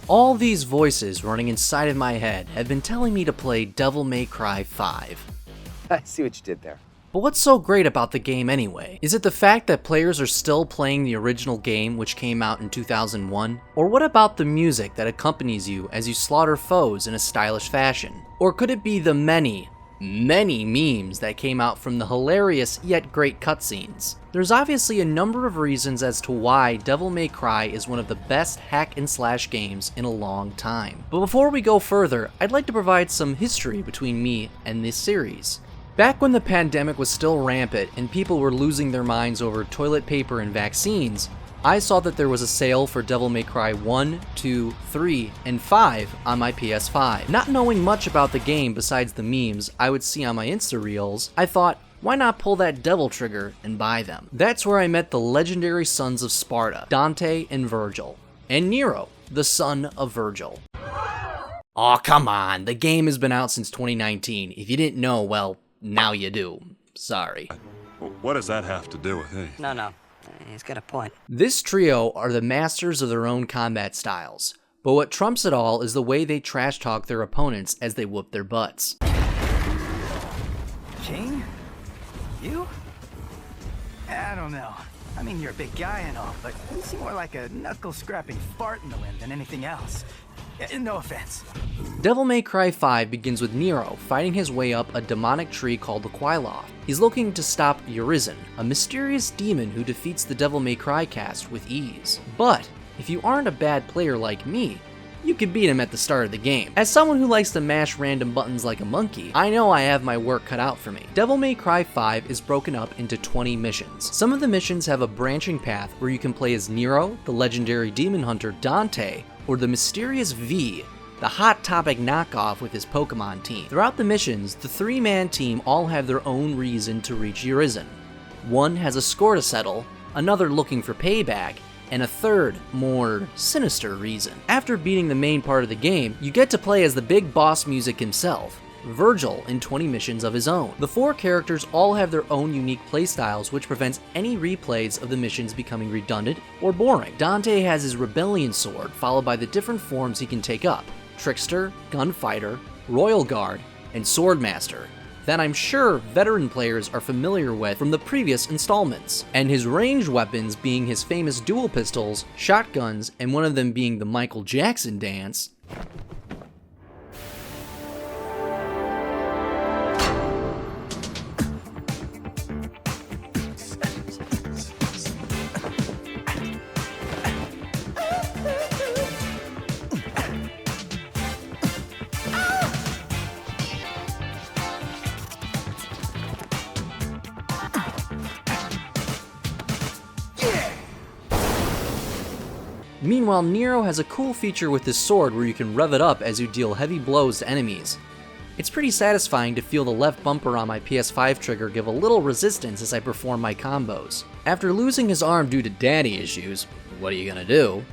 All these voices running inside of my head have been telling me to play Devil May Cry 5. I see what you did there. But what's so great about the game anyway? Is it the fact that players are still playing the original game which came out in 2001? Or what about the music that accompanies you as you slaughter foes in a stylish fashion? Or could it be the many memes that came out from the hilarious yet great cutscenes? There's obviously a number of reasons as to why Devil May Cry is one of the best hack and slash games in a long time. But before we go further, I'd like to provide some history between me and this series. Back when the pandemic was still rampant and people were losing their minds over toilet paper and vaccines, I saw that there was a sale for Devil May Cry 1, 2, 3, and 5 on my PS5. Not knowing much about the game besides the memes I would see on my Insta Reels, I thought, why not pull that devil trigger and buy them? That's where I met the legendary sons of Sparta, Dante and Virgil, and Nero, the son of Virgil. Aw, come on, the game has been out since 2019. If you didn't know, well, now you do. Sorry. What does that have to do with anything? No. He's got a point. This trio are the masters of their own combat styles, but what trumps it all is the way they trash talk their opponents as they whoop their butts. King? You? I don't know. I mean, you're a big guy and all, but you seem more like a knuckle-scrapping fart in the wind than anything else. No offense. Devil May Cry 5 begins with Nero fighting his way up a demonic tree called the Quailoth. He's looking to stop Urizen, a mysterious demon who defeats the Devil May Cry cast with ease. But if you aren't a bad player like me, you could beat him at the start of the game. As someone who likes to mash random buttons like a monkey, I know I have my work cut out for me. Devil May Cry 5 is broken up into 20 missions. Some of the missions have a branching path where you can play as Nero, the legendary demon hunter Dante, or the mysterious V, the Hot Topic knockoff with his Pokemon team. Throughout the missions, the three-man team all have their own reason to reach Urizen. One has a score to settle, another looking for payback, and a third, more sinister reason. After beating the main part of the game, you get to play as the big boss music himself, Virgil, in 20 missions of his own. The four characters all have their own unique playstyles, which prevents any replays of the missions becoming redundant or boring. Dante has his Rebellion Sword, followed by the different forms he can take up: Trickster, Gunfighter, Royal Guard, and Swordmaster, that I'm sure veteran players are familiar with from the previous installments, and his ranged weapons being his famous dual pistols, shotguns, and one of them being the Michael Jackson dance. Meanwhile, Nero has a cool feature with his sword where you can rev it up as you deal heavy blows to enemies. It's pretty satisfying to feel the left bumper on my PS5 trigger give a little resistance as I perform my combos. After losing his arm due to daddy issues, what are you gonna do?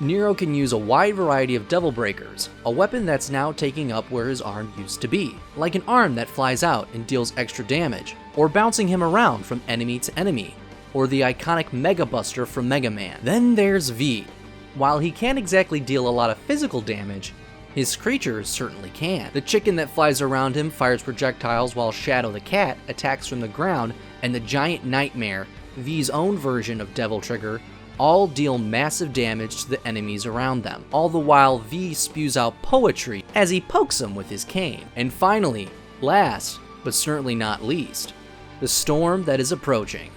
Nero can use a wide variety of Devil Breakers, a weapon that's now taking up where his arm used to be, like an arm that flies out and deals extra damage, or bouncing him around from enemy to enemy, or the iconic Mega Buster from Mega Man. Then there's V. While he can't exactly deal a lot of physical damage, his creatures certainly can. The chicken that flies around him fires projectiles while Shadow the cat attacks from the ground, and the giant nightmare, V's own version of Devil Trigger, all deal massive damage to the enemies around them, all the while V spews out poetry as he pokes them with his cane. And finally, last, but certainly not least, the storm that is approaching.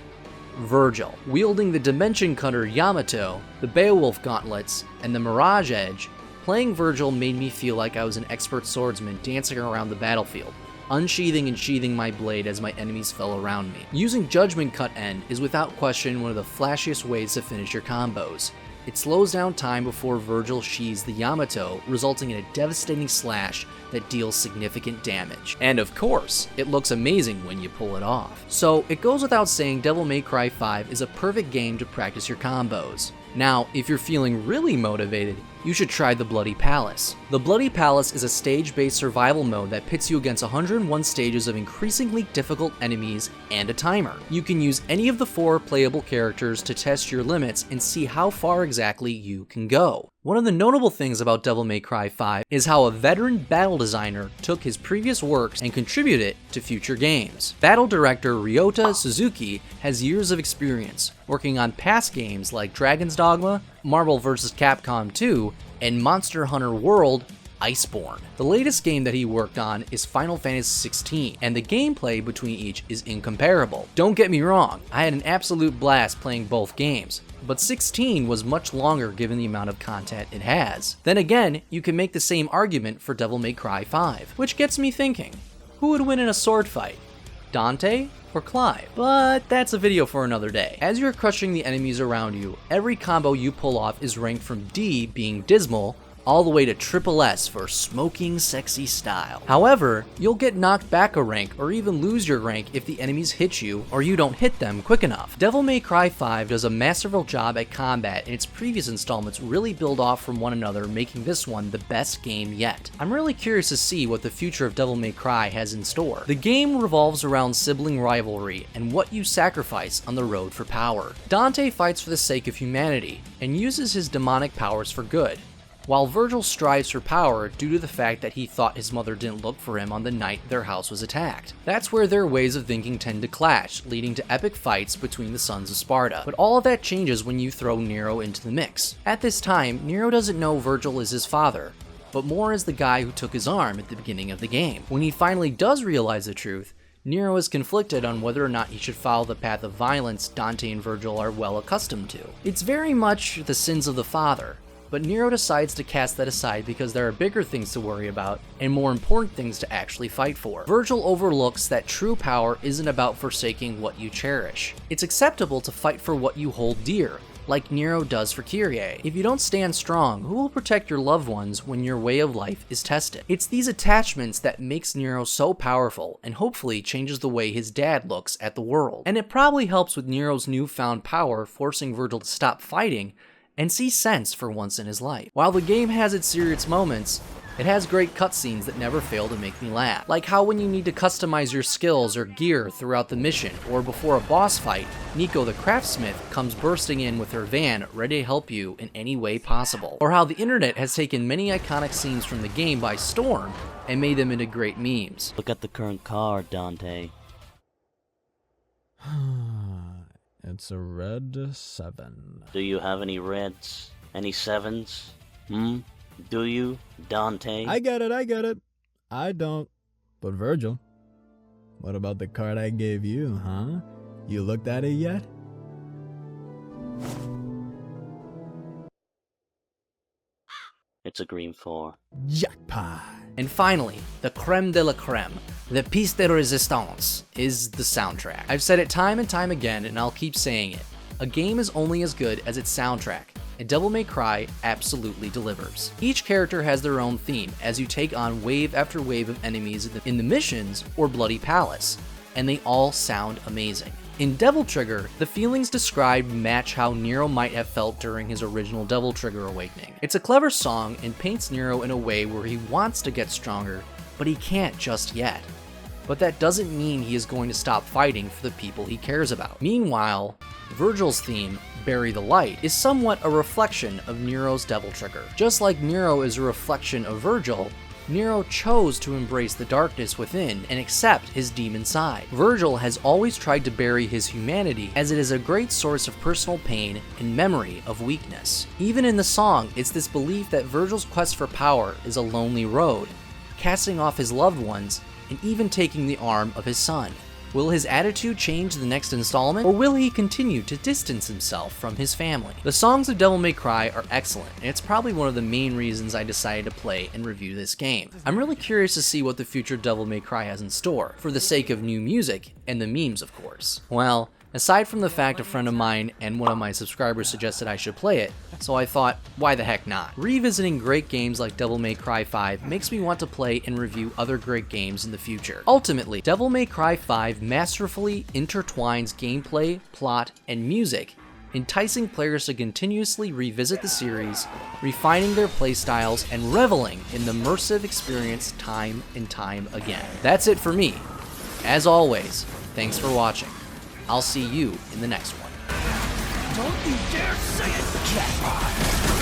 Virgil, wielding the Dimension Cutter Yamato, the Beowulf Gauntlets, and the Mirage Edge. Playing Virgil made me feel like I was an expert swordsman dancing around the battlefield, unsheathing and sheathing my blade as my enemies fell around me. Using Judgment Cut End is without question one of the flashiest ways to finish your combos. It slows down time before Virgil sheathes the Yamato, resulting in a devastating slash that deals significant damage. And of course, it looks amazing when you pull it off. So it goes without saying Devil May Cry 5 is a perfect game to practice your combos. Now, if you're feeling really motivated, you should try the Bloody Palace. The Bloody Palace is a stage-based survival mode that pits you against 101 stages of increasingly difficult enemies and a timer. You can use any of the 4 playable characters to test your limits and see how far exactly you can go. One of the notable things about Devil May Cry 5 is how a veteran battle designer took his previous works and contributed it to future games. Battle director Ryota Suzuki has years of experience working on past games like Dragon's Dogma, Marvel vs. Capcom 2, and Monster Hunter World Iceborne. The latest game that he worked on is Final Fantasy XVI, and the gameplay between each is incomparable. Don't get me wrong, I had an absolute blast playing both games, but 16 was much longer given the amount of content it has. Then again, you can make the same argument for Devil May Cry 5, which gets me thinking, who would win in a sword fight? Dante or Clive? But that's a video for another day. As you're crushing the enemies around you, every combo you pull off is ranked from D being dismal, all the way to triple S for smoking sexy style. However, you'll get knocked back a rank or even lose your rank if the enemies hit you or you don't hit them quick enough. Devil May Cry 5 does a masterful job at combat, and its previous installments really build off from one another, making this one the best game yet. I'm really curious to see what the future of Devil May Cry has in store. The game revolves around sibling rivalry and what you sacrifice on the road for power. Dante fights for the sake of humanity and uses his demonic powers for good, while Virgil strives for power due to the fact that he thought his mother didn't look for him on the night their house was attacked. That's where their ways of thinking tend to clash, leading to epic fights between the sons of Sparta. But all of that changes when you throw Nero into the mix. At this time, Nero doesn't know Virgil is his father, but more as the guy who took his arm at the beginning of the game. When he finally does realize the truth, Nero is conflicted on whether or not he should follow the path of violence Dante and Virgil are well accustomed to. It's very much the sins of the father, but Nero decides to cast that aside because there are bigger things to worry about and more important things to actually fight for. Virgil overlooks that true power isn't about forsaking what you cherish. It's acceptable to fight for what you hold dear, like Nero does for Kyrie. If you don't stand strong, who will protect your loved ones when your way of life is tested? It's these attachments that makes Nero so powerful and hopefully changes the way his dad looks at the world. And it probably helps with Nero's newfound power forcing Virgil to stop fighting and see sense for once in his life. While the game has its serious moments, it has great cutscenes that never fail to make me laugh. Like how when you need to customize your skills or gear throughout the mission, or before a boss fight, Nico the craftsmith comes bursting in with her van ready to help you in any way possible. Or how the internet has taken many iconic scenes from the game by storm and made them into great memes. Look at the current car, Dante. It's a red 7. Do you have any reds? Any 7s? Do you, Dante? I get it. I don't. But Virgil, what about the card I gave you, huh? You looked at it yet? It's a green 4. Jackpot! And finally, the creme de la creme, the piece de resistance, is the soundtrack. I've said it time and time again, and I'll keep saying it. A game is only as good as its soundtrack, and Devil May Cry absolutely delivers. Each character has their own theme as you take on wave after wave of enemies in the missions or Bloody Palace, and they all sound amazing. In Devil Trigger, the feelings described match how Nero might have felt during his original Devil Trigger awakening. It's a clever song and paints Nero in a way where he wants to get stronger, but he can't just yet. But that doesn't mean he is going to stop fighting for the people he cares about. Meanwhile, Virgil's theme, Bury the Light, is somewhat a reflection of Nero's Devil Trigger. Just like Nero is a reflection of Virgil, Nero chose to embrace the darkness within and accept his demon side. Virgil has always tried to bury his humanity, as it is a great source of personal pain and memory of weakness. Even in the song, it's this belief that Virgil's quest for power is a lonely road, casting off his loved ones and even taking the arm of his son. Will his attitude change the next installment, or will he continue to distance himself from his family? The songs of Devil May Cry are excellent, and it's probably one of the main reasons I decided to play and review this game. I'm really curious to see what the future Devil May Cry has in store, for the sake of new music, and the memes of course. Well, aside from the fact a friend of mine and one of my subscribers suggested I should play it, so I thought, why the heck not? Revisiting great games like Devil May Cry 5 makes me want to play and review other great games in the future. Ultimately, Devil May Cry 5 masterfully intertwines gameplay, plot, and music, enticing players to continuously revisit the series, refining their playstyles, and reveling in the immersive experience time and time again. That's it for me. As always, thanks for watching. I'll see you in the next one. Don't you dare say it, Jackpot!